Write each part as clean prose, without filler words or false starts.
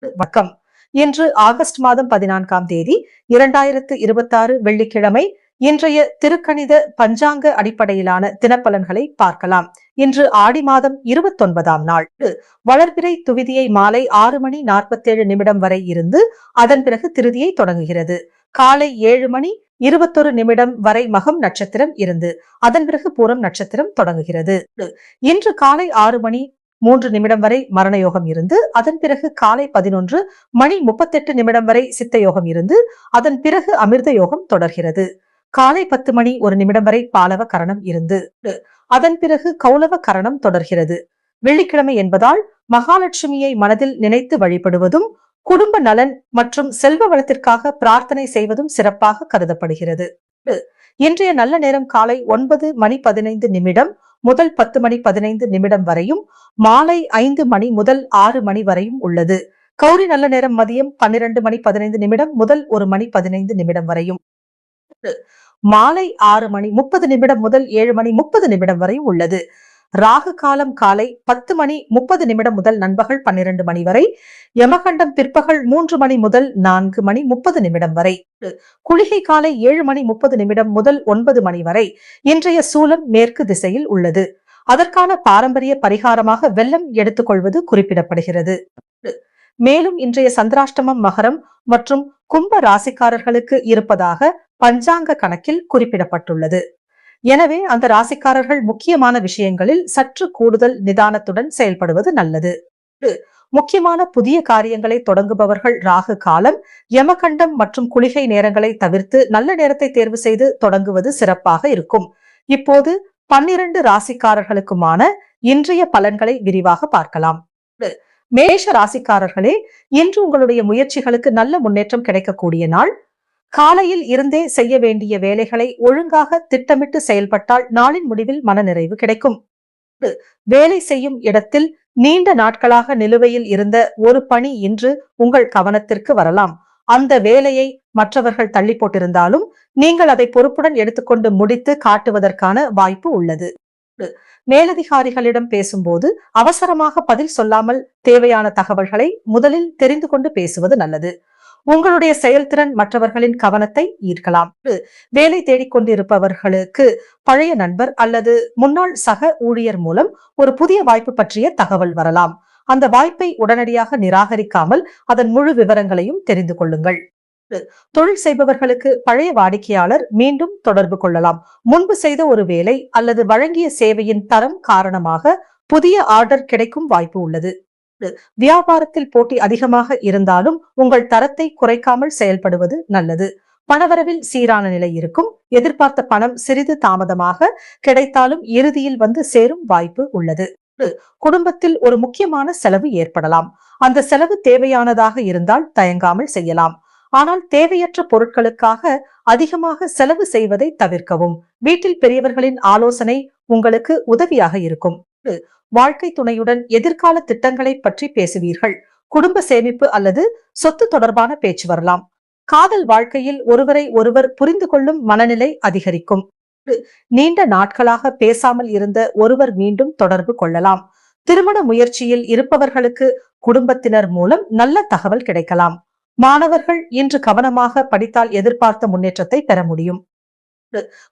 வணக்கம். இன்று ஆகஸ்ட் மாதம் 14ஆம் தேதி 2026 வெள்ளிக்கிழமை. இன்றைய திருக்கணித பஞ்சாங்க அடிப்படையிலான தினப்பலன்களை பார்க்கலாம். இன்று ஆடி மாதம் 29ஆம் நாள். வளர்பிறை துவிதியை மாலை 6 மணி 47 நிமிடம் வரை இருந்து அதன் பிறகு திருதியை தொடங்குகிறது. காலை 7 மணி 21 நிமிடம் வரை மகம் நட்சத்திரம் இருந்து அதன் பிறகு பூரம் நட்சத்திரம் தொடங்குகிறது. இன்று காலை 6 மணி 3 நிமிடம் வரை மரண யோகம் இருந்து அதன் பிறகு காலை 11 மணி 38 நிமிடம் வரை சித்த யோகம் இருந்து அதன் பிறகு அமிர்த யோகம் தொடர்கிறது. காலை 10 மணி 1 நிமிடம் வரை பாலவ கரணம் இருந்து அதன் பிறகு கௌலவ கரணம் தொடர்கிறது. வெள்ளிக்கிழமை என்பதால் மகாலட்சுமியை மனதில் நினைத்து வழிபடுவதும் குடும்ப நலன் மற்றும் செல்வ வளத்திற்காக பிரார்த்தனை செய்வதும் சிறப்பாக கருதப்படுகிறது. இன்றைய நல்ல நேரம் காலை 9 மணி 15 நிமிடம் முதல் 10 மணி 15 நிமிடம் வரையும், மாலை 5 மணி முதல் 6 மணி வரையும் உள்ளது. கௌரி நல்ல நேரம் மதியம் 12 மணி 15 நிமிடம் முதல் 1 மணி 15 நிமிடம் வரையும், மாலை 6 மணி 30 நிமிடம் முதல் 7 மணி 30 நிமிடம் வரை உள்ளது. ராகு காலம் காலை 10 மணி 30 நிமிடம் முதல் நண்பகல் 12 மணி வரை, யமகண்டம் பிற்பகல் 3 மணி முதல் 4 மணி 30 நிமிடம் வரை, குளிகை காலை 7 மணி 30 நிமிடம் முதல் 9 மணி வரை. இன்றைய சூலம் மேற்கு திசையில் உள்ளது. அதற்கான பாரம்பரிய பரிகாரமாக வெல்லம் எடுத்துக்கொள்வது குறிப்பிடப்படுகிறது. மேலும் இன்றைய சந்திராஷ்டமம் மகரம் மற்றும் கும்ப ராசிக்காரர்களுக்கு இருப்பதாக பஞ்சாங்க கணக்கில் குறிப்பிடப்பட்டுள்ளது. எனவே அந்த ராசிக்காரர்கள் முக்கியமான விஷயங்களில் சற்று கூடுதல் நிதானத்துடன் செயல்படுவது நல்லது. முக்கியமான புதிய காரியங்களை தொடங்குபவர்கள் ராகு காலம், யமகண்டம் மற்றும் குளிகை நேரங்களை தவிர்த்து நல்ல நேரத்தை தேர்வு செய்து தொடங்குவது சிறப்பாக இருக்கும். இப்போது 12 ராசிக்காரர்களுக்குமான இன்றைய பலன்களை விரிவாக பார்க்கலாம். மேஷ ராசிக்காரர்களே, இன்று உங்களுடைய முயற்சிகளுக்கு நல்ல முன்னேற்றம் கிடைக்கக்கூடிய நாள். காலையில் இருந்தே செய்ய வேண்டிய வேலைகளை ஒழுங்காக திட்டமிட்டு செயல்பட்டால் நாளின் முடிவில் மனநிறைவு கிடைக்கும். வேலை செய்யும் இடத்தில் நீண்ட நாட்களாக நிலுவையில் இருந்த ஒரு பணி இன்று உங்கள் கவனத்திற்கு வரலாம். அந்த வேலையை மற்றவர்கள் தள்ளி போட்டிருந்தாலும் நீங்கள் அதை பொறுப்புடன் எடுத்துக்கொண்டு முடித்து காட்டுவதற்கான வாய்ப்பு உள்ளது. மேலதிகாரிகளிடம் பேசும்போது அவசரமாக பதில் சொல்லாமல் தேவையான தகவல்களை முதலில் தெரிந்து கொண்டு பேசுவது நல்லது. உங்களுடைய செயல்திறன் மற்றவர்களின் கவனத்தை ஈர்க்கலாம். வேலை தேடிக்கொண்டிருப்பவர்களுக்கு பழைய நண்பர் அல்லது முன்னாள் சக ஊழியர் மூலம் ஒரு புதிய வாய்ப்பு பற்றிய தகவல் வரலாம். அந்த வாய்ப்பை உடனடியாக நிராகரிக்காமல் அதன் முழு விவரங்களையும் தெரிந்து கொள்ளுங்கள். தொழில் செய்பவர்களுக்கு பழைய வாடிக்கையாளர் மீண்டும் தொடர்பு கொள்ளலாம். முன்பு செய்த ஒரு வேலை அல்லது வழங்கிய சேவையின் தரம் காரணமாக புதிய ஆர்டர் கிடைக்கும் வாய்ப்பு உள்ளது. வியாபாரத்தில் போட்டி அதிகமாக இருந்தாலும் உங்கள் தரத்தை குறைக்காமல் செயல்படுவது நல்லது. பணவரவில் சீரான நிலை இருக்கும். எதிர்பார்த்த பணம் சிறிது தாமதமாக கிடைத்தாலும் இறுதியில் வந்து சேரும் வாய்ப்பு உள்ளது. குடும்பத்தில் ஒரு முக்கியமான செலவு ஏற்படலாம். அந்த செலவு தேவையானதாக இருந்தால் தயங்காமல் செய்யலாம். ஆனால் தேவையற்ற பொருட்களுக்காக அதிகமாக செலவு செய்வதை தவிர்க்கவும். வீட்டில் பெரியவர்களின் ஆலோசனை உங்களுக்கு உதவியாக இருக்கும். வாழ்க்கை துணையுடன் எதிர்கால திட்டங்களை பற்றி பேசுவீர்கள். குடும்ப சேமிப்பு அல்லது சொத்து தொடர்பான பேச்சு வரலாம். காதல் வாழ்க்கையில் ஒருவரை ஒருவர் புரிந்து கொள்ளும் மனநிலை அதிகரிக்கும். நீண்ட நாட்களாக பேசாமல் இருந்த ஒருவர் மீண்டும் தொடர்பு கொள்ளலாம். திருமண முயற்சியில் இருப்பவர்களுக்கு குடும்பத்தினர் மூலம் நல்ல தகவல் கிடைக்கலாம். மாணவர்கள் இன்று கவனமாக படித்தால் எதிர்பார்த்த முன்னேற்றத்தை பெற முடியும்.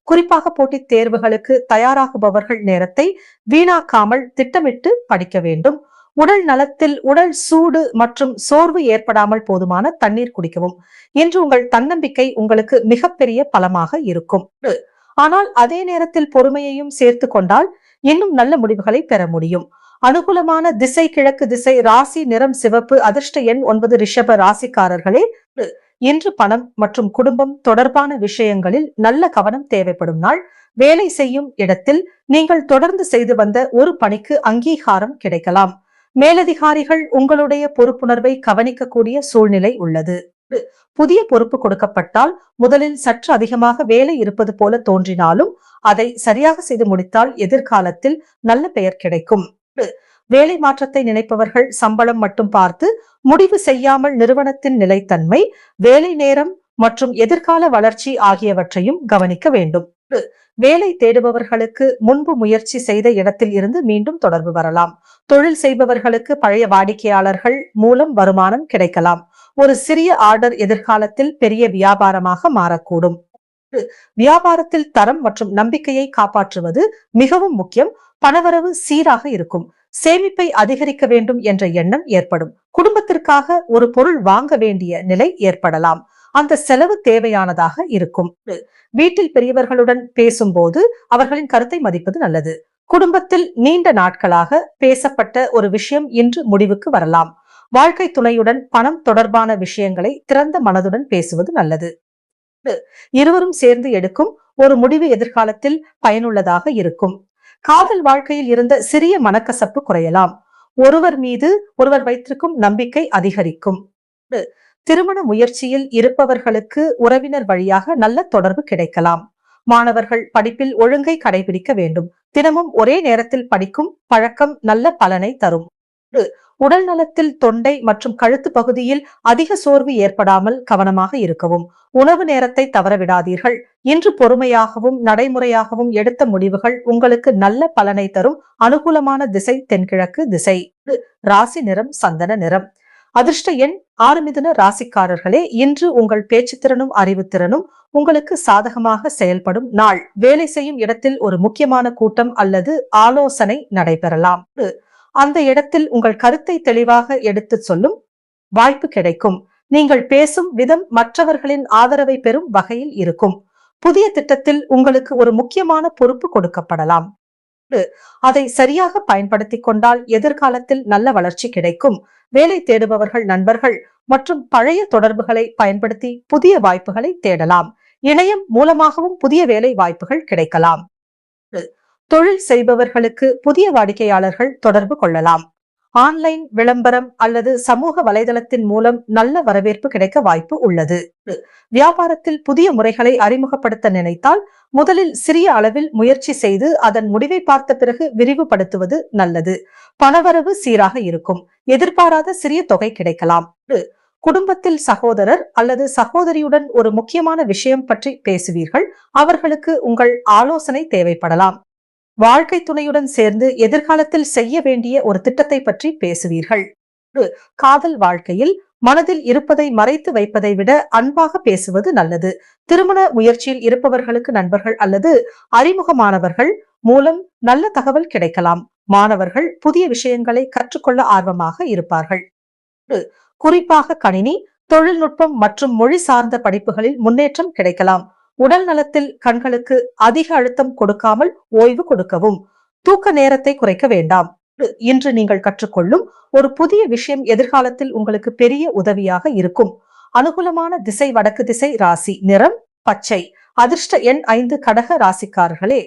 குறிப்பாக போட்டித் தேர்வுகளுக்கு தயாராகுபவர்கள் நேரத்தை வீணாக்காமல் திட்டமிட்டு படிக்க வேண்டும். உடல் நலத்தில் உடல் சூடு மற்றும் சோர்வு ஏற்படாமல் போதுமான தண்ணீர் குடிக்கவும். இன்று உங்கள் தன்னம்பிக்கை உங்களுக்கு மிகப்பெரிய பலமாக இருக்கும். ஆனால் அதே நேரத்தில் பொறுமையையும் சேர்த்து கொண்டால் இன்னும் நல்ல முடிவுகளை பெற முடியும். அனுகூலமான திசை கிழக்கு திசை. ராசி நிறம் சிவப்பு. அதிர்ஷ்ட எண் 9. ரிஷப ராசிக்காரர்களே, இன்று பணம் மற்றும் குடும்பம் தொடர்பான விஷயங்களில் நல்ல கவனம் தேவைப்படும் நாள். வேலை செய்யும் இடத்தில் நீங்கள் தொடர்ந்து செய்து வந்த ஒரு பணிக்கு அங்கீகாரம் கிடைக்கலாம். மேலதிகாரிகள் உங்களுடைய பொறுப்புணர்வை கவனிக்கக்கூடிய சூழ்நிலை உள்ளது. புதிய பொறுப்பு கொடுக்கப்பட்டால் முதலில் சற்று அதிகமாக வேலை இருப்பது போல தோன்றினாலும் அதை சரியாக செய்து முடித்தால் எதிர்காலத்தில் நல்ல பெயர் கிடைக்கும். வேலை மாற்றத்தை நினைப்பவர்கள் சம்பளம் மட்டும் பார்த்து முடிவு செய்யாமல் நிறுவனத்தின் நிலைத்தன்மை, வேலை நேரம் மற்றும் எதிர்கால வளர்ச்சி ஆகியவற்றையும் கவனிக்க வேண்டும். வேலை தேடுபவர்களுக்கு முன்பு முயற்சி செய்த இடத்தில் இருந்து மீண்டும் தொடர்பு வரலாம். தொழில் செய்பவர்களுக்கு பழைய வாடிக்கையாளர்கள் மூலம் வருமானம் கிடைக்கலாம். ஒரு சிறிய ஆர்டர் எதிர்காலத்தில் பெரிய வியாபாரமாக மாறக்கூடும். வியாபாரத்தில் தரம் மற்றும் நம்பிக்கையை காப்பாற்றுவது மிகவும் முக்கியம். பணவரவு சீராக இருக்கும். சேமிப்பை அதிகரிக்க வேண்டும் என்ற எண்ணம் ஏற்படும். குடும்பத்திற்காக ஒரு பொருள் வாங்க வேண்டிய நிலை ஏற்படலாம். அந்த செலவு தேவையானதாக இருக்கும். வீட்டில் பெரியவர்களுடன் பேசும்போது அவர்களின் கருத்தை மதிப்பது நல்லது. குடும்பத்தில் நீண்ட நாட்களாக பேசப்பட்ட ஒரு விஷயம் இன்று முடிவுக்கு வரலாம். வாழ்க்கை துணையுடன் பணம் தொடர்பான விஷயங்களை திறந்த மனதுடன் பேசுவது நல்லது. இருவரும் சேர்ந்து எடுக்கும் ஒரு முடிவு எதிர்காலத்தில் பயனுள்ளதாக இருக்கும். காதல் வாழ்க்கையில் இருந்த சிறிய மனக்கசப்பு குறையலாம். ஒருவர் மீது ஒருவர் வைத்திருக்கும் நம்பிக்கை அதிகரிக்கும். திருமண முயற்சியில் இருப்பவர்களுக்கு உறவினர் வழியாக நல்ல தொடர்பு கிடைக்கலாம். மாணவர்கள் படிப்பில் ஒழுங்கை கடைபிடிக்க வேண்டும். தினமும் ஒரே நேரத்தில் படிக்கும் பழக்கம் நல்ல பலனை தரும். உடல் நலத்தில் தொண்டை மற்றும் கழுத்து பகுதியில் அதிக சோர்வு ஏற்படாமல் கவனமாக இருக்கவும். உணவு நேரத்தை தவறவிடாதீர்கள். இன்று பொறுமையாகவும் நடைமுறையாகவும் எடுத்த முடிவுகள் உங்களுக்கு நல்ல பலனை தரும். அனுகூலமான திசை தென்கிழக்கு திசை. ராசி நிறம் சந்தன நிறம். அதிர்ஷ்ட எண் 6. மிதுன ராசிக்காரர்களே, இன்று உங்கள் பேச்சுத்திறனும் அறிவுத்திறனும் உங்களுக்கு சாதகமாக செயல்படும் நாள். வேலை செய்யும் இடத்தில் ஒரு முக்கியமான கூட்டம் அல்லது ஆலோசனை நடைபெறலாம். அந்த இடத்தில் உங்கள் கருத்தை தெளிவாக எடுத்து சொல்லும் வாய்ப்பு கிடைக்கும். நீங்கள் பேசும் விதம் மற்றவர்களின் ஆதரவை பெறும் வகையில் இருக்கும். புதிய திட்டத்தில் உங்களுக்கு ஒரு முக்கியமான பொறுப்பு கொடுக்கப்படலாம். அதை சரியாக பயன்படுத்திக் கொண்டால் எதிர்காலத்தில் நல்ல வளர்ச்சி கிடைக்கும். வேலை தேடுபவர்கள் நண்பர்கள் மற்றும் பழைய தொடர்புகளை பயன்படுத்தி புதிய வாய்ப்புகளை தேடலாம். இணையம் மூலமாகவும் புதிய வேலை வாய்ப்புகள் கிடைக்கலாம். தொழில் செய்பவர்களுக்கு புதிய வாடிக்கையாளர்கள் தொடர்பு கொள்ளலாம். ஆன்லைன் விளம்பரம் அல்லது சமூக வலைதளத்தின் மூலம் நல்ல வரவேற்பு கிடைக்க வாய்ப்பு உள்ளது. வியாபாரத்தில் புதிய முறைகளை அறிமுகப்படுத்த நினைத்தால் முதலில் சிறிய அளவில் முயற்சி செய்து அதன் முடிவை பார்த்த பிறகு விரிவுபடுத்துவது நல்லது. பணவரவு சீராக இருக்கும். எதிர்பாராத சிறிய தொகை கிடைக்கலாம். குடும்பத்தில் சகோதரர் அல்லது சகோதரியுடன் ஒரு முக்கியமான விஷயம் பற்றி பேசுவீர்கள். அவர்களுக்கு உங்கள் ஆலோசனை தேவைப்படலாம். வாழ்க்கை துணையுடன் சேர்ந்து எதிர்காலத்தில் செய்ய வேண்டிய ஒரு திட்டத்தை பற்றி பேசுவீர்கள். காதல் வாழ்க்கையில் மனதில் இருப்பதை மறைத்து வைப்பதை விட அன்பாக பேசுவது நல்லது. திருமண முயற்சியில் இருப்பவர்களுக்கு நண்பர்கள் அல்லது அறிமுகமானவர்கள் மூலம் நல்ல தகவல் கிடைக்கலாம். மாணவர்கள் புதிய விஷயங்களை கற்றுக்கொள்ள ஆர்வமாக இருப்பார்கள். குறிப்பாக கணினி, தொழில்நுட்பம் மற்றும் மொழி சார்ந்த படிப்புகளில் முன்னேற்றம் கிடைக்கலாம். உடல் நலத்தில் கண்களுக்கு அதிக அழுத்தம் கொடுக்காமல் ஓய்வு கொடுக்கவும். தூக்க நேரத்தை குறைக்க வேண்டாம். இன்று நீங்கள் கற்றுக்கொள்ளும் ஒரு புதிய விஷயம் எதிர்காலத்தில் உங்களுக்கு பெரிய உதவியாக இருக்கும். அனுகூலமான திசை வடக்கு திசை. ராசி நிறம் பச்சை. அதிர்ஷ்ட எண் 5. கடக ராசிக்காரர்களே,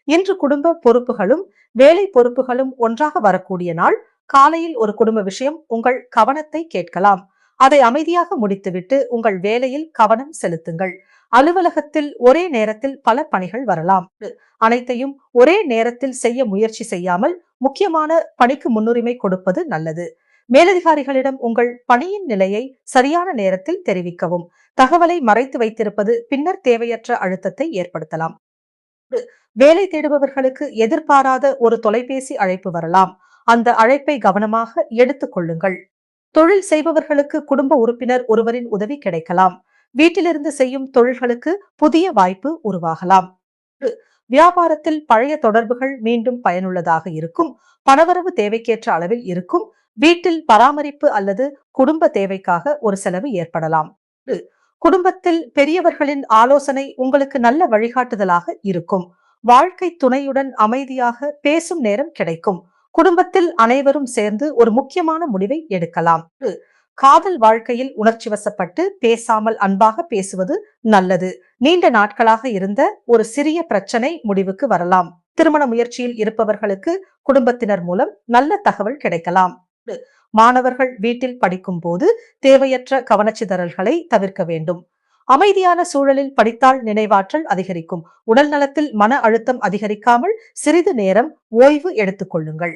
இன்று குடும்ப பொறுப்புகளும் வேலை பொறுப்புகளும் ஒன்றாக வரக்கூடிய நாள். காலையில் ஒரு குடும்ப விஷயம் உங்கள் கவனத்தை கேட்கலாம். அதை அமைதியாக முடித்துவிட்டு உங்கள் வேலையில் கவனம் செலுத்துங்கள். அலுவலகத்தில் ஒரே நேரத்தில் பல பணிகள் வரலாம். அனைத்தையும் ஒரே நேரத்தில் செய்ய முயற்சி செய்யாமல் முக்கியமான பணிக்கு முன்னுரிமை கொடுப்பது நல்லது. மேலதிகாரிகளிடம் உங்கள் பணியின் நிலையை சரியான நேரத்தில் தெரிவிக்கவும். தகவலை மறைத்து வைத்திருப்பது பின்னர் தேவையற்ற அழுத்தத்தை ஏற்படுத்தலாம். வேலை தேடுபவர்களுக்கு எதிர்பாராத ஒரு தொலைபேசி அழைப்பு வரலாம். அந்த அழைப்பை கவனமாக எடுத்துக் கொள்ளுங்கள். தொழில் செய்பவர்களுக்கு குடும்ப உறுப்பினர் ஒருவரின் உதவி கிடைக்கலாம். வீட்டிலிருந்து செய்யும் தொழில்களுக்கு புதிய வாய்ப்பு உருவாகலாம். வியாபாரத்தில் பழைய தொடர்புகள் மீண்டும் பயனுள்ளதாக இருக்கும். பணவரவு தேவைக்கேற்ற அளவில் இருக்கும். வீட்டில் பராமரிப்பு அல்லது குடும்ப தேவைக்காக ஒரு செலவு ஏற்படலாம். குடும்பத்தில் பெரியவர்களின் ஆலோசனை உங்களுக்கு நல்ல வழிகாட்டுதலாக இருக்கும். வாழ்க்கை துணையுடன் அமைதியாக பேசும் நேரம் கிடைக்கும். குடும்பத்தில் அனைவரும் சேர்ந்து ஒரு முக்கியமான முடிவை எடுக்கலாம். காதல் வாழ்க்கையில் உணர்ச்சி வசப்பட்டு பேசாமல் அன்பாக பேசுவது நல்லது. நீண்ட நாட்களாக இருந்த ஒரு சிறிய பிரச்சனை முடிவுக்கு வரலாம். திருமண முயற்சியில் இருப்பவர்களுக்கு குடும்பத்தினர் மூலம் நல்ல தகவல் கிடைக்கலாம். மாணவர்கள் வீட்டில் படிக்கும் போது தேவையற்ற கவனச்சிதறல்களை தவிர்க்க வேண்டும். அமைதியான சூழலில் படித்தால் நினைவாற்றல் அதிகரிக்கும். உடல் நலத்தில் மன அழுத்தம் அதிகரிக்காமல் சிறிது நேரம் ஓய்வு எடுத்துக் கொள்ளுங்கள்.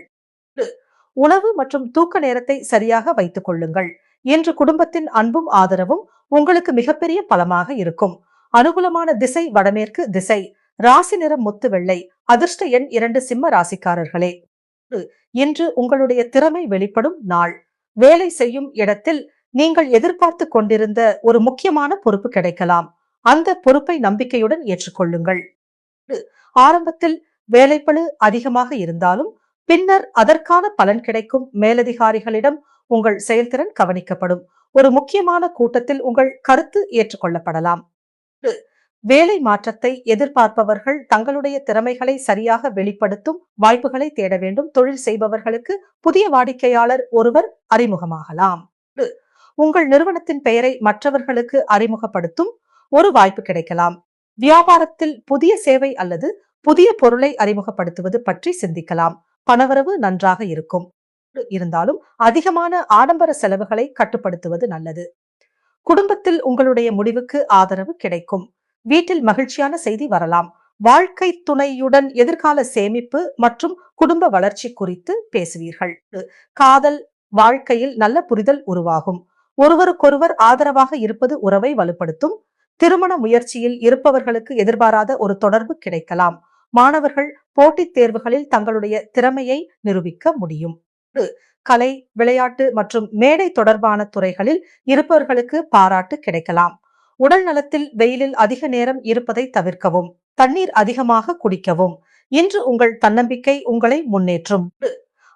உணவு மற்றும் தூக்க நேரத்தை சரியாக வைத்துக் கொள்ளுங்கள். இன்று குடும்பத்தின் அன்பும் ஆதரவும் உங்களுக்கு மிகப்பெரிய பலமாக இருக்கும். அனுகூலமான திசை வடமேற்கு திசை. ராசி நிறம் முத்து வெள்ளை. அதிர்ஷ்ட எண் 2 சிம்ம ராசிக்காரர்களே. இன்று உங்களுடைய திறமை வெளிப்படும் நாள். வேலை செய்யும் இடத்தில் நீங்கள் எதிர்பார்த்து கொண்டிருந்த ஒரு முக்கியமான பொறுப்பு கிடைக்கலாம். அந்த பொறுப்பை நம்பிக்கையுடன் ஏற்றுக்கொள்ளுங்கள். ஆரம்பத்தில் வேலைப்பளு அதிகமாக இருந்தாலும் பின்னர் அதற்கான பலன் கிடைக்கும். மேலதிகாரிகளிடம் உங்கள் செயல்திறன் கவனிக்கப்படும். ஒரு முக்கியமான கூட்டத்தில் உங்கள் கருத்து ஏற்றுக்கொள்ளப்படலாம். வேலை மாற்றத்தை எதிர்பார்ப்பவர்கள் தங்களுடைய திறமைகளை சரியாக வெளிப்படுத்தும் வாய்ப்புகளை தேட வேண்டும். தொழில் செய்பவர்களுக்கு புதிய வாடிக்கையாளர் ஒருவர் அறிமுகமாகலாம். உங்கள் நிறுவனத்தின் பெயரை மற்றவர்களுக்கு அறிமுகப்படுத்தும் ஒரு வாய்ப்பு கிடைக்கலாம். வியாபாரத்தில் புதிய சேவை அல்லது புதிய பொருளை அறிமுகப்படுத்துவது பற்றி சிந்திக்கலாம். பணவரவு நன்றாக இருக்கும். இருந்தாலும் அதிகமான ஆடம்பர செலவுகளை கட்டுப்படுத்துவது நல்லது. குடும்பத்தில் உங்களுடைய முடிவுக்கு ஆதரவு கிடைக்கும். வீட்டில் மகிழ்ச்சியான செய்தி வரலாம். வாழ்க்கை துணையுடன் எதிர்கால சேமிப்பு மற்றும் குடும்ப வளர்ச்சி குறித்து பேசுவீர்கள். காதல் வாழ்க்கையில் நல்ல புரிதல் உருவாகும். ஒருவருக்கொருவர் ஆதரவாக இருப்பது உறவை வலுப்படுத்தும். திருமண முயற்சியில் இருப்பவர்களுக்கு எதிர்பாராத ஒரு தொடர்பு கிடைக்கலாம். மாணவர்கள் போட்டித் தேர்வுகளில் தங்களுடைய திறமையை நிரூபிக்க முடியும். கலை, விளையாட்டு மற்றும் மேடை தொடர்பான துறைகளில் இருப்பவர்களுக்கு பாராட்டு கிடைக்கலாம். உடல் நலத்தில் வெயிலில் அதிக நேரம் இருப்பதை தவிர்க்கவும். தண்ணீர் அதிகமாக குடிக்கவும். இன்று உங்கள் தன்னம்பிக்கை உங்களை முன்னேற்றும்.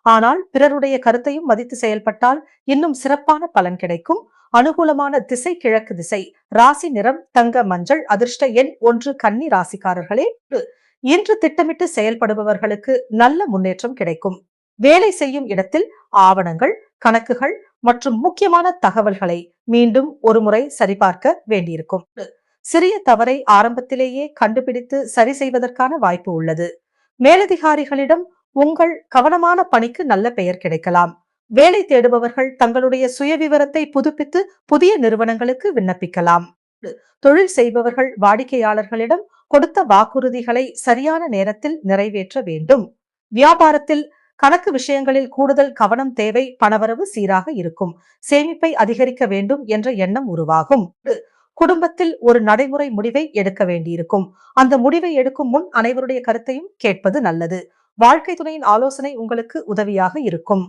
ஆனால் பிறருடைய கருத்தையும் மதித்து செயல்பட்டால் இன்னும் சிறப்பான பலன் கிடைக்கும். அனுகூலமான திசை கிழக்கு திசை. ராசி நிறம் தங்க மஞ்சள். அதிர்ஷ்ட எண் 1 கன்னி ராசிக்காரர்களே. இன்று திட்டமிட்டு செயல்படுபவர்களுக்கு நல்ல முன்னேற்றம் கிடைக்கும். வேலை செய்யும் இடத்தில் ஆவணங்கள், கணக்குகள் மற்றும் முக்கியமான தகவல்களை மீண்டும் ஒருமுறை சரிபார்க்க வேண்டியிருக்கும். சிறிய தவறை ஆரம்பத்திலேயே கண்டுபிடித்து சரி செய்வதற்கான வாய்ப்பு உள்ளது. மேலதிகாரிகளிடம் உங்கள் கவனமான பணிக்கு நல்ல பெயர் கிடைக்கலாம். வேலை தேடுபவர்கள் தங்களுடைய சுயவிவரத்தை புதுப்பித்து புதிய நிறுவனங்களுக்கு விண்ணப்பிக்கலாம். தொழில் செய்பவர்கள் வாடிக்கையாளர்களிடம் கொடுத்த வாக்குறுதிகளை சரியான நேரத்தில் நிறைவேற்ற வேண்டும். வியாபாரத்தில் கணக்கு விஷயங்களில் கூடுதல் கவனம் தேவை. பணவரவு சீராக இருக்கும். சேமிப்பை அதிகரிக்க வேண்டும் என்ற எண்ணம் உருவாகும். குடும்பத்தில் ஒரு நடைமுறை முடிவை எடுக்க வேண்டியிருக்கும். அந்த முடிவை எடுக்கும் முன் அனைவருடைய கருத்தையும் கேட்பது நல்லது. வாழ்க்கை துணையின் ஆலோசனை உங்களுக்கு உதவியாக இருக்கும்.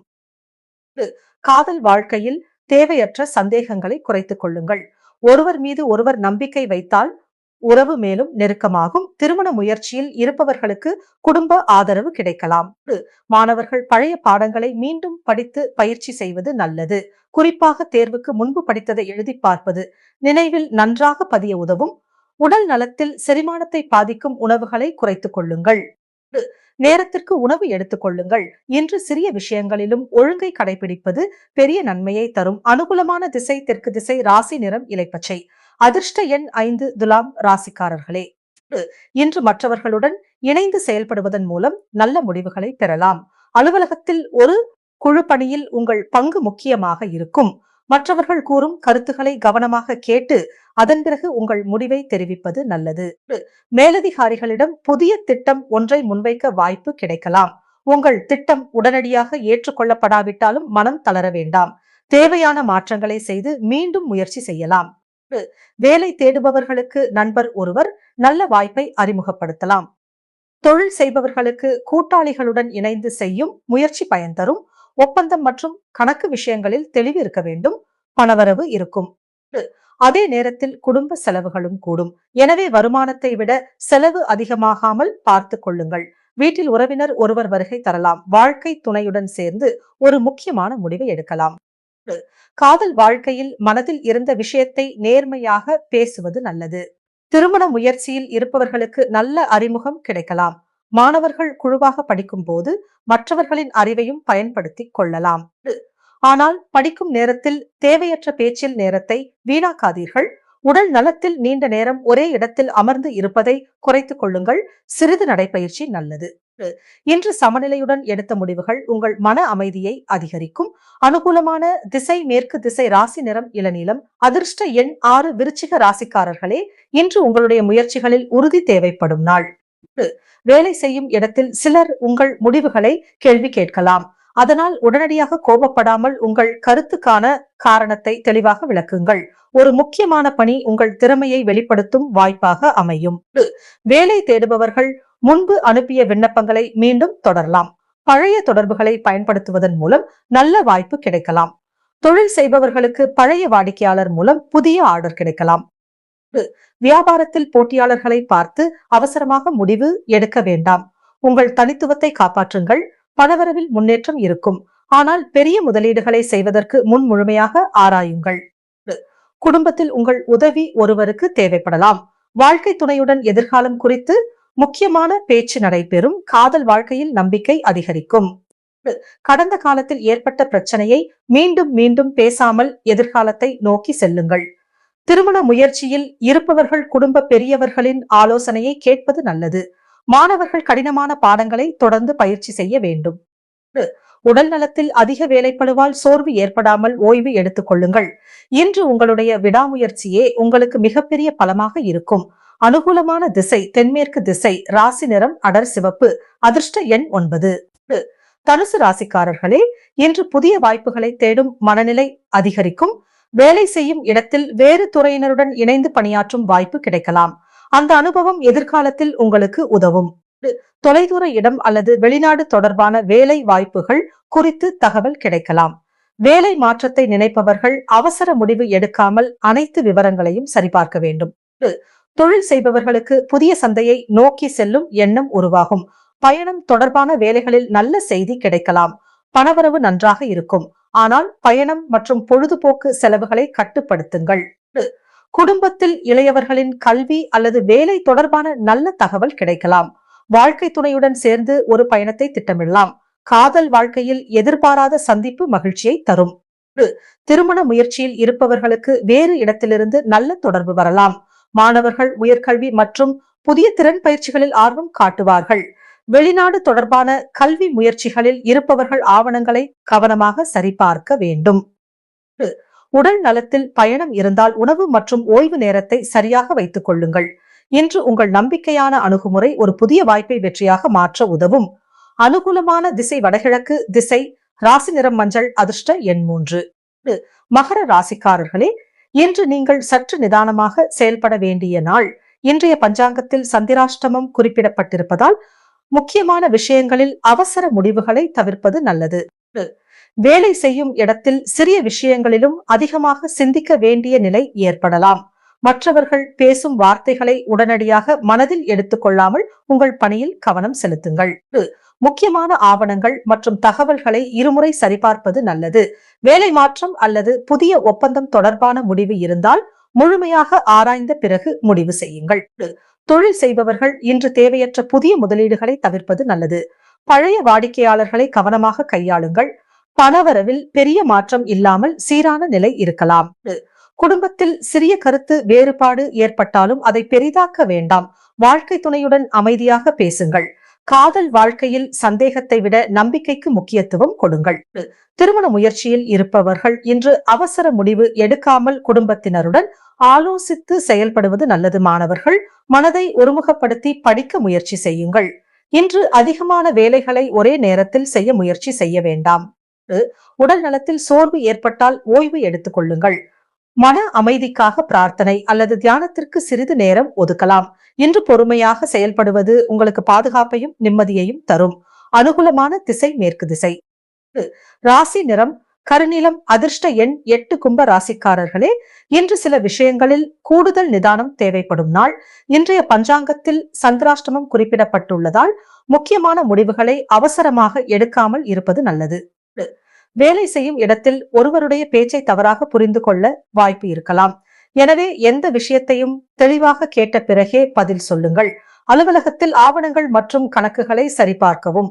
காதல் வாழ்க்கையில் தேவையற்ற சந்தேகங்களை குறைத்துக் கொள்ளுங்கள். ஒருவர் மீது ஒருவர் நம்பிக்கை வைத்தால் உறவு மேலும் நெருக்கமாகும். திருமண முயற்சியில் இருப்பவர்களுக்கு குடும்ப ஆதரவு கிடைக்கலாம். மாணவர்கள் பழைய பாடங்களை மீண்டும் படித்து பயிற்சி செய்வது நல்லது. குறிப்பாக தேர்வுக்கு முன்பு படித்ததை எழுதி பார்ப்பது நினைவில் நன்றாக பதிய உதவும். உடல் நலத்தில் செரிமானத்தை பாதிக்கும் உணவுகளை குறைத்துக் கொள்ளுங்கள். நேரத்திற்கு உணவு எடுத்துக் கொள்ளுங்கள். இன்று சிறிய விஷயங்களிலும் ஒழுங்கை கடைபிடிப்பது பெரிய நன்மையை தரும். அனுகூலமான திசை தெற்கு திசை. ராசி நிறம் இலைப்பச்சை. அதிர்ஷ்ட எண் 5 துலாம் ராசிக்காரர்களே. இன்று மற்றவர்களுடன் இணைந்து செயல்படுவதன் மூலம் நல்ல முடிவுகளை பெறலாம். அலுவலகத்தில் ஒரு குழு பணியில் உங்கள் பங்கு முக்கியமாக இருக்கும். மற்றவர்கள் கூறும் கருத்துக்களை கவனமாக கேட்டு அதன் பிறகு உங்கள் முடிவை தெரிவிப்பது நல்லது. மேலதிகாரிகளிடம் புதிய திட்டம் ஒன்றை முன்வைக்க வாய்ப்பு கிடைக்கலாம். உங்கள் திட்டம் உடனடியாக ஏற்றுக்கொள்ளப்படாவிட்டாலும் மனம் தளர வேண்டாம். தேவையான மாற்றங்களை செய்து மீண்டும் முயற்சி செய்யலாம். வேலை தேடுபவர்களுக்கு நண்பர் ஒருவர் நல்ல வாய்ப்பை அறிமுகப்படுத்தலாம். தொழில் செய்பவர்களுக்கு கூட்டாளிகளுடன் இணைந்து செய்யும் முயற்சி பயன் தரும். ஒப்பந்தம் மற்றும் கணக்கு விஷயங்களில் தெளிவு இருக்க வேண்டும். பணவரவு இருக்கும். அதே நேரத்தில் குடும்ப செலவுகளும் கூடும். எனவே வருமானத்தை விட செலவு அதிகமாகாமல் பார்த்து கொள்ளுங்கள். வீட்டில் உறவினர் ஒருவர் வருகை தரலாம். வாழ்க்கை துணையுடன் சேர்ந்து ஒரு முக்கியமான முடிவை எடுக்கலாம். காதல் வாழ்க்கையில் மனதில் இருந்த விஷயத்தை நேர்மையாக பேசுவது நல்லது. திருமண முயற்சியில் இருப்பவர்களுக்கு நல்ல அறிமுகம் கிடைக்கலாம். மாணவர்கள் குழுவாக படிக்கும் போது மற்றவர்களின் அறிவையும் பயன்படுத்திக் கொள்ளலாம். ஆனால் படிக்கும் நேரத்தில் தேவையற்ற பேச்சில் நேரத்தை வீணாக்காதீர்கள். உடல் நலத்தில் நீண்ட நேரம் ஒரே இடத்தில் அமர்ந்து இருப்பதை குறைத்துக் கொள்ளுங்கள். சிறிது நடைபயிற்சி நல்லது. இன்று சமநிலையுடன் எடுத்த முடிவுகள் உங்கள் மன அமைதியை அதிகரிக்கும். அனுகூலமான திசை மேற்கு திசை. ராசி நிறம் இளநீலம். அதிர்ஷ்ட எண் 6 விருச்சிக ராசிக்காரர்களே. இன்று உங்களுடைய முயற்சிகளில் உறுதி தேவைப்படும் நாள். வேலை செய்யும் இடத்தில் சிலர் உங்கள் முடிவுகளை கேள்வி கேட்கலாம். அதனால் உடனடியாக கோபப்படாமல் உங்கள் கருத்துக்கான காரணத்தை தெளிவாக விளக்குங்கள். ஒரு முக்கியமான பணி உங்கள் திறமையை வெளிப்படுத்தும் வாய்ப்பாக அமையும். வேலை தேடுபவர்கள் முன்பு அனுப்பிய விண்ணப்பங்களை மீண்டும் தொடரலாம். பழைய தொடர்புகளை பயன்படுத்துவதன் மூலம் நல்ல வாய்ப்பு கிடைக்கலாம். தொழில் செய்பவர்களுக்கு பழைய வாடிக்கையாளர் மூலம் புதிய ஆர்டர் கிடைக்கலாம். வியாபாரத்தில் போட்டியாளர்களை பார்த்து அவசரமாக முடிவு எடுக்க வேண்டாம். உங்கள் தனித்துவத்தை காப்பாற்றுங்கள். பணவரவில் முன்னேற்றம் இருக்கும். ஆனால் பெரிய முதலீடுகளை செய்வதற்கு முன் முழுமையாக ஆராயுங்கள். குடும்பத்தில் உங்கள் உதவி ஒருவருக்கு தேவைப்படலாம். வாழ்க்கை துணையுடன் எதிர்காலம் குறித்து முக்கியமான பேச்சு நடைபெறும். காதல் வாழ்க்கையில் நம்பிக்கை அதிகரிக்கும். கடந்த காலத்தில் ஏற்பட்ட பிரச்சனையை மீண்டும் மீண்டும் பேசாமல் எதிர்காலத்தை நோக்கி செல்லுங்கள். திருமண முயற்சியில் இருப்பவர்கள் குடும்ப பெரியவர்களின் ஆலோசனையை கேட்பது நல்லது. மாணவர்கள் கடினமான பாடங்களை தொடர்ந்து பயிற்சி செய்ய வேண்டும். உடல் நலத்தில் அதிக வேலைப்பளுவால் சோர்வு ஏற்படாமல் ஓய்வு எடுத்துக் கொள்ளுங்கள். இன்று உங்களுடைய விடாமுயற்சியே உங்களுக்கு மிகப்பெரிய பலமாக இருக்கும். அனுகூலமான திசை தென்மேற்கு திசை. ராசி நிறம் அடர் சிவப்பு. அதிர்ஷ்ட எண் 9. தனுசு ராசிக்காரர்களே, இன்று புதிய வாய்ப்புகளை தேடும் மனநிலை அதிகரிக்கும். வேலை செய்யும் இடத்தில் வேறு துறையினருடன் இணைந்து பணியாற்றும் வாய்ப்பு கிடைக்கலாம். அந்த அனுபவம் எதிர்காலத்தில் உங்களுக்கு உதவும். தொலைதூர இடம் அல்லது வெளிநாடு தொடர்பான வேலை வாய்ப்புகள் குறித்து தகவல் கிடைக்கலாம். வேலை மாற்றத்தை நினைப்பவர்கள் அவசர முடிவு எடுக்காமல் அனைத்து விவரங்களையும் சரிபார்க்க வேண்டும். தொழில் செய்பவர்களுக்கு புதிய சந்தையை நோக்கி செல்லும் எண்ணம் உருவாகும். பயணம் தொடர்பான வேலைகளில் நல்ல செய்தி கிடைக்கலாம். பணவரவு நன்றாக இருக்கும். ஆனால் பயணம் மற்றும் பொழுதுபோக்கு செலவுகளை கட்டுப்படுத்துங்கள். குடும்பத்தில் இளையவர்களின் கல்வி அல்லது வேலை தொடர்பான நல்ல தகவல் கிடைக்கலாம். வாழ்க்கை துணையுடன் சேர்ந்து ஒரு பயணத்தை திட்டமிடலாம். காதல் வாழ்க்கையில் எதிர்பாராத சந்திப்பு மகிழ்ச்சியை தரும். திருமண முயற்சியில் இருப்பவர்களுக்கு வேறு இடத்திலிருந்து நல்ல தொடர்பு வரலாம். மாணவர்கள் உயர்கல்வி மற்றும் புதிய திறன் பயிற்சிகளில் ஆர்வம் காட்டுவார்கள். வெளிநாடு தொடர்பான கல்வி முயற்சிகளில் இருப்பவர்கள் ஆவணங்களை கவனமாக சரிபார்க்க வேண்டும். உடல் நலத்தில் பயணம் இருந்தால் உணவு மற்றும் ஓய்வு நேரத்தை சரியாக வைத்துக் கொள்ளுங்கள். இன்று உங்கள் நம்பிக்கையான அணுகுமுறை ஒரு புதிய வாய்ப்பை வெற்றியாக மாற்ற உதவும். அனுகூலமான திசை வடகிழக்கு திசை. ராசி நிறம் மஞ்சள். அதிர்ஷ்ட எண் 3. மகர ராசிக்காரர்களே, இன்று நீங்கள் சற்று நிதானமாக செயல்பட வேண்டிய நாள். இன்றைய பஞ்சாங்கத்தில் சந்திராஷ்டமம் குறிப்பிடப்பட்டிருப்பதால் முக்கியமான விஷயங்களில் அவசர முடிவுகளை தவிர்ப்பது நல்லது. வேலை செய்யும் இடத்தில் சிறிய விஷயங்களிலும் அதிகமாக சிந்திக்க வேண்டிய நிலை ஏற்படலாம். மற்றவர்கள் பேசும் வார்த்தைகளை உடனடியாக மனதில் எடுத்துக் கொள்ளாமல் உங்கள் பணியில் கவனம் செலுத்துங்கள். முக்கியமான ஆவணங்கள் மற்றும் தகவல்களை இருமுறை சரிபார்ப்பது நல்லது. வேலை மாற்றம் அல்லது புதிய ஒப்பந்தம் தொடர்பான முடிவு இருந்தால் முழுமையாக ஆராய்ந்த பிறகு முடிவு செய்யுங்கள். தொழில் செய்பவர்கள் இன்று தேவையற்ற புதிய முதலீடுகளை தவிர்ப்பது நல்லது. பழைய வாடிக்கையாளர்களை கவனமாக கையாளுங்கள். பணவரவில் பெரிய மாற்றம் இல்லாமல் சீரான நிலை இருக்கலாம். குடும்பத்தில் சிறிய கருத்து வேறுபாடு ஏற்பட்டாலும் அதை பெரிதாக்க வேண்டாம். வாழ்க்கை துணையுடன் அமைதியாக பேசுங்கள். காதல் வாழ்க்கையில் சந்தேகத்தை விட நம்பிக்கைக்கு முக்கியத்துவம் கொடுங்கள். திருமண முயற்சியில் இருப்பவர்கள் இன்று அவசர முடிவு எடுக்காமல் குடும்பத்தினருடன் ஆலோசித்து செயல்படுவது நல்லது. மாணவர்கள் மனதை ஒருமுகப்படுத்தி படிக்க முயற்சி செய்யுங்கள். இன்று அதிகமான வேலைகளை ஒரே நேரத்தில் செய்ய முயற்சி செய்ய வேண்டாம். உடல் நலத்தில் சோர்வு ஏற்பட்டால் ஓய்வு எடுத்துக் கொள்ளுங்கள். மன அமைதிக்காக பிரார்த்தனை அல்லது தியானத்திற்கு சிறிது நேரம் ஒதுக்கலாம். இன்று பொறுமையாக செயல்படுவது உங்களுக்கு பாதுகாப்பையும் நிம்மதியையும் தரும். அனுகூலமான திசை மேற்கு திசை. ராசி நிறம் கருநீலம். அதிர்ஷ்ட எண் 8. கும்ப ராசிக்காரர்களே, இன்று சில விஷயங்களில் கூடுதல் நிதானம் தேவைப்படும் நாள். இன்றைய பஞ்சாங்கத்தில் சந்திராஷ்டமம் குறிப்பிடப்பட்டுள்ளதால் முக்கியமான முடிவுகளை அவசரமாக எடுக்காமல் இருப்பது நல்லது. வேலை செய்யும் இடத்தில் ஒருவருடைய பேச்சை தவறாக புரிந்து கொள்ள வாய்ப்பு இருக்கலாம். எனவே எந்த விஷயத்தையும் தெளிவாக கேட்ட பிறகே பதில் சொல்லுங்கள். அலுவலகத்தில் ஆவணங்கள் மற்றும் கணக்குகளை சரிபார்க்கவும்.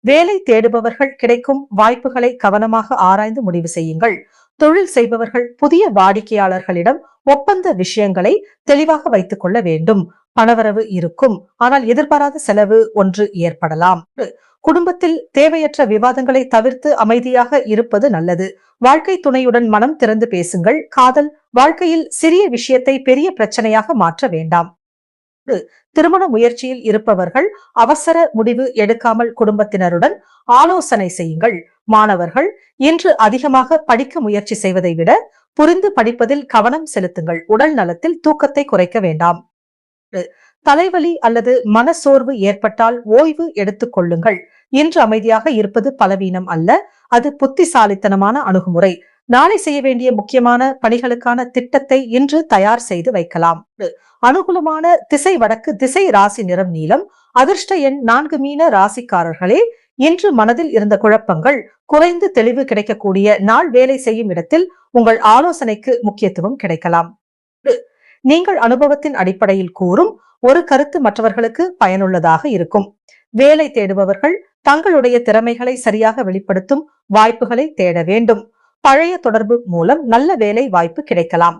வேலை தேடுபவர்கள் கிடைக்கும் வாய்ப்புகளை கவனமாக ஆராய்ந்து முடிவு செய்யுங்கள். தொழில் செய்பவர்கள் புதிய வாடிக்கையாளர்களிடம் ஒப்பந்த விஷயங்களை தெளிவாக வைத்துக் கொள்ள வேண்டும். பணவரவு இருக்கும், ஆனால் எதிர்பாராத செலவு ஒன்று ஏற்படலாம். குடும்பத்தில் தேவையற்ற விவாதங்களை தவிர்த்து அமைதியாக இருப்பது நல்லது. வாழ்க்கை துணையுடன் மனம் திறந்து பேசுங்கள். காதல் வாழ்க்கையில் சிறிய விஷயத்தை பெரிய பிரச்சனையாக மாற்ற வேண்டாம். திருமண முயற்சியில் இருப்பவர்கள் அவசர முடிவு எடுக்காமல் குடும்பத்தினருடன் ஆலோசனை செய்யுங்கள். மாணவர்கள் இன்று அதிகமாக படிக்க முயற்சி செய்வதை விட புரிந்து படிப்பதில் கவனம் செலுத்துங்கள். உடல் நலத்தில் தூக்கத்தை குறைக்க வேண்டாம். தலைவலி அல்லது மனசோர்வு ஏற்பட்டால் ஓய்வு எடுத்துக் கொள்ளுங்கள். இன்று அமைதியாக இருப்பது பலவீனம் அல்ல, அது புத்திசாலித்தனமான அணுகுமுறை. நாளை செய்ய வேண்டிய முக்கியமான பணிகளுக்கான திட்டத்தை இன்று தயார் செய்து வைக்கலாம். அனுகூலமான திசை வடக்கு, திசை ராசி நிறம் நீலம், அதிர்ஷ்ட எண் 4 மீன ராசிக்காரர்களே, இன்று மனதில் இருந்த குழப்பங்கள் குறைந்து தெளிவு கிடைக்கக்கூடிய நாள். வேலை செய்யும் இடத்தில் உங்கள் ஆலோசனைக்கு முக்கியத்துவம் கிடைக்கலாம். நீங்கள் அனுபவத்தின் அடிப்படையில் கூறும் ஒரு கருத்து மற்றவர்களுக்கு பயனுள்ளதாக இருக்கும். வேலை தேடுபவர்கள் தங்களுடைய திறமைகளை சரியாக வெளிப்படுத்தும் வாய்ப்புகளை தேட வேண்டும். பழைய தொடர்பு மூலம் நல்ல வேலை வாய்ப்பு கிடைக்கலாம்.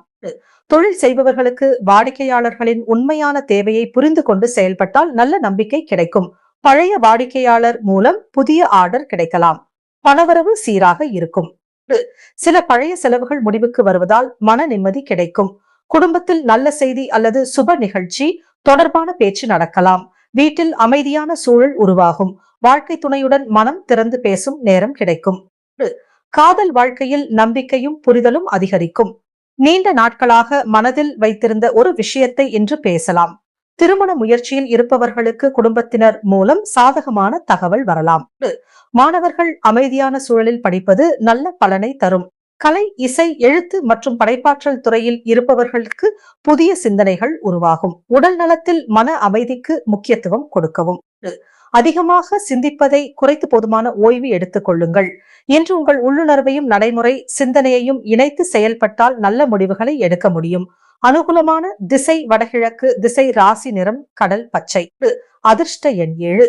தொழில் செய்பவர்களுக்கு வாடிக்கையாளர்களின் உண்மையான தேவையை புரிந்து கொண்டு செயல்பட்டால் நல்ல நம்பிக்கை கிடைக்கும். பழைய வாடிக்கையாளர் மூலம் புதிய ஆர்டர் கிடைக்கலாம். பணவரவு சீராக இருக்கும். சில பழைய செலவுகள் முடிவுக்கு வருவதால் மன நிம்மதி கிடைக்கும். குடும்பத்தில் நல்ல செய்தி அல்லது சுப நிகழ்ச்சி தொடர்பான பேச்சு நடக்கலாம். வீட்டில் அமைதியான சூழல் உருவாகும். வாழ்க்கை துணையுடன் மனம் திறந்து பேசும் நேரம் கிடைக்கும். காதல் வாழ்க்கையில் நம்பிக்கையும் புரிதலும் அதிகரிக்கும். நீண்ட நாட்களாக மனதில் வைத்திருந்த ஒரு விஷயத்தை இன்று பேசலாம். திருமண முயற்சியில் இருப்பவர்களுக்கு குடும்பத்தினர் மூலம் சாதகமான தகவல் வரலாம். மாணவர்கள் அமைதியான சூழலில் படிப்பது நல்ல பலனை தரும். கலை, இசை, எழுத்து மற்றும் படைப்பாற்றல் துறையில் இருப்பவர்களுக்கு புதிய சிந்தனைகள் உருவாகும். உடல் நலத்தில் மன அமைதிக்கு முக்கியத்துவம் கொடுக்கவும். அதிகமாக சிந்திப்பதை குறைத்து போதுமான ஓய்வு எடுத்துக் கொள்ளுங்கள். இன்று உங்கள் உள்ளுணர்வையும் நடைமுறை சிந்தனையையும் இணைத்து செயல்பட்டால் நல்ல முடிவுகளை எடுக்க முடியும். அனுகூலமான திசை வடகிழக்கு, திசை ராசி நிறம் கடல் பச்சை, அதிர்ஷ்ட எண் 7.